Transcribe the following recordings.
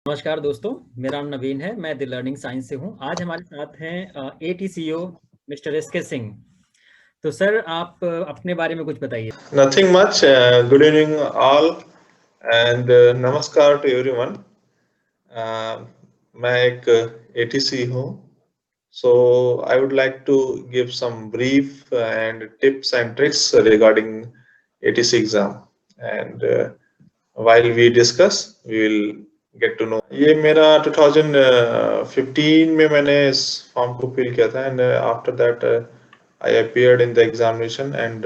नमस्कार दोस्तों, मेरा नाम नवीन है। मैं द लर्निंग साइंस से हूँ। आज हमारे साथ हैं एटीसीओ मिस्टर एसके सिंह। तो सर, आप अपने बारे में कुछ बताइए। Nothing much. Good evening, all, and namaskar to everyone. Uh, मैं एक ATC हूँ, so I would like to give some brief and tips and tricks regarding ATC exam. And while we discuss, we will get to know. ये मेरा 2015 में मैंने इस form को fill किया था, and after that I appeared in the examination, and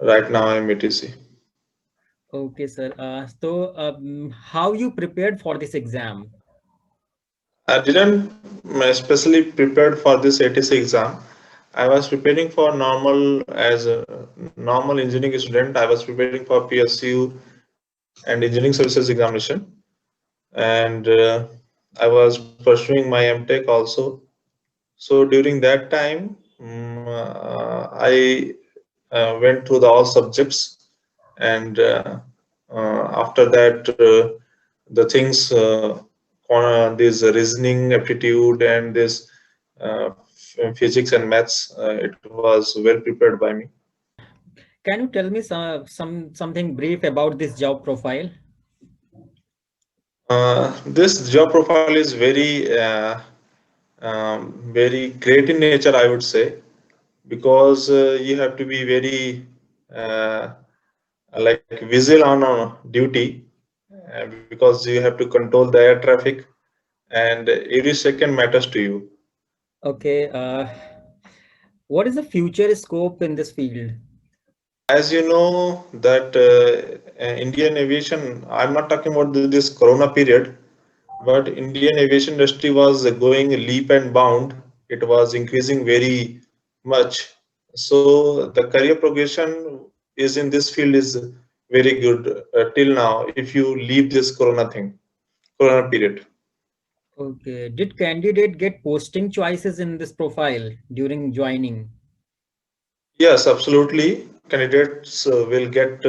right now I am ATC. Okay sir, तो how you prepared for this exam? I didn't especially prepared for this ATC exam. I was preparing for normal as a normal engineering student. I was preparing for PSU and engineering services examination, and I was pursuing my MTech also. So during that time, I went through all subjects, and after that, the things. This reasoning aptitude and this physics and maths, it was well prepared by me. Can you tell me something brief about this job profile? This job profile is very great in nature, I would say, because you have to be very like visual on duty, because you have to control the air traffic, and every second matters to you. Okay, what is the future scope in this field? As you know that Indian aviation, I'm not talking about this Corona period, but Indian aviation industry was going leap and bound. It was increasing very much. So the career progression is in this field is very good till now. If you leave this Corona period. Okay, did candidate get posting choices in this profile during joining? Yes, absolutely. Candidates will get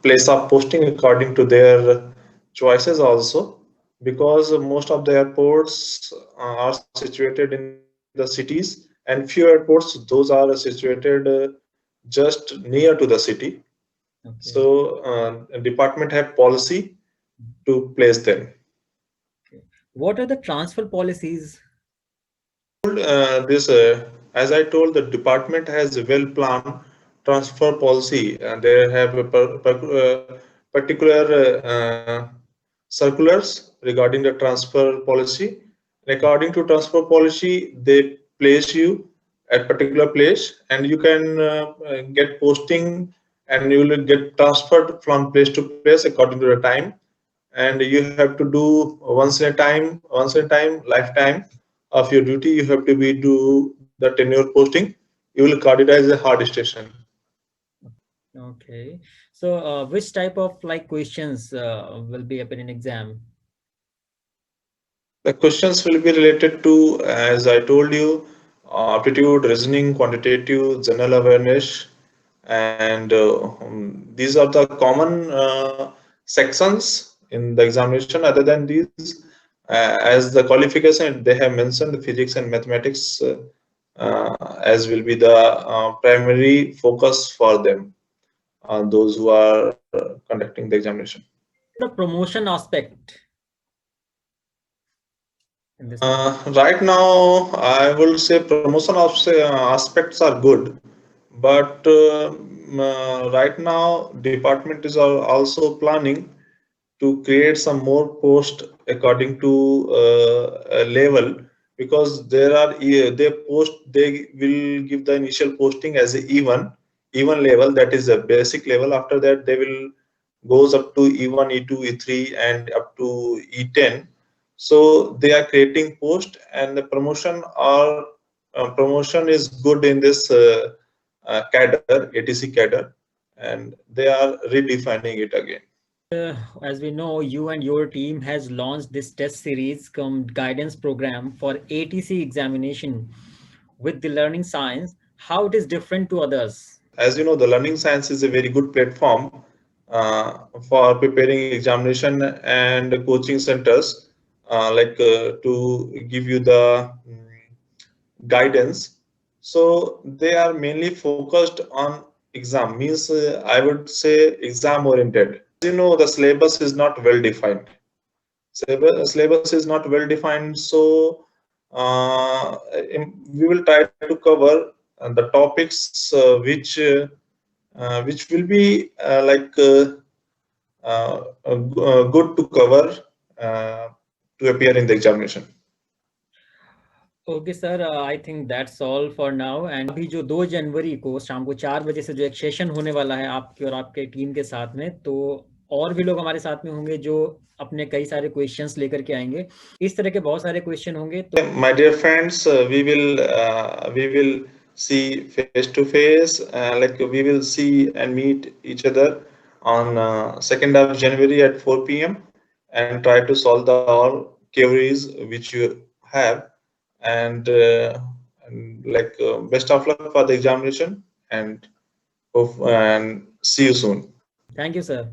place of posting according to their choices also, because most of the airports are situated in the cities, and few airports those are situated just near to the city. Okay. So department have policy to place them. What are the transfer policies? This as I told, the department has a well planned transfer policy, and they have a particular circulars regarding the transfer policy. And according to transfer policy, they place you at particular place, and you can get posting, and you will get transferred from place to place according to the time. And you have to do once in a time, lifetime of your duty. You have to be do the tenure posting. You will card it as a hard station. Okay. So, which type of like questions will be appear in exam? The questions will be related to, as I told you, aptitude, reasoning, quantitative, general awareness, and these are the common sections in the examination. Other than these, as the qualification, they have mentioned the physics and mathematics as will be the primary focus for them, those who are conducting the examination. The promotion aspect in this. Right now, I will say promotion aspects are good, but right now department is also planning to create some more post according to a level, because there are they will give the initial posting as a even level, that is a basic level. After that they will goes up to E1, E2, E3, and up to E10. So they are creating post, and the promotion is good in this cadre, ATC cadre, and they are redefining it again. As we know, you and your team has launched this test series cum guidance program for ATC examination with the learning science. How it is different to others? As you know, the learning science is a very good platform for preparing examination and coaching centers to give you the guidance. So they are mainly focused on exam, means I would say exam oriented. You know, the syllabus is not well defined. Syllabus is not well defined, so we will try to cover the topics which will be good to cover to appear in the examination. Okay sir, I think that's all for now. And अभी जो 2 जनवरी को शाम को 4 बजे से जो एक session होने वाला है आपके और आपके टीम के साथ में, तो और भी लोग हमारे साथ में होंगे जो अपने कई सारे क्वेश्चंस लेकर के आएंगे। इस तरह के बहुत सारे क्वेश्चन होंगे। तो my dear friends, we will see face to face, like we will see and meet each other on 2nd of January at 4 p.m. and try to solve the all queries which you have, and best of luck for the examination, and see you soon. Thank you sir.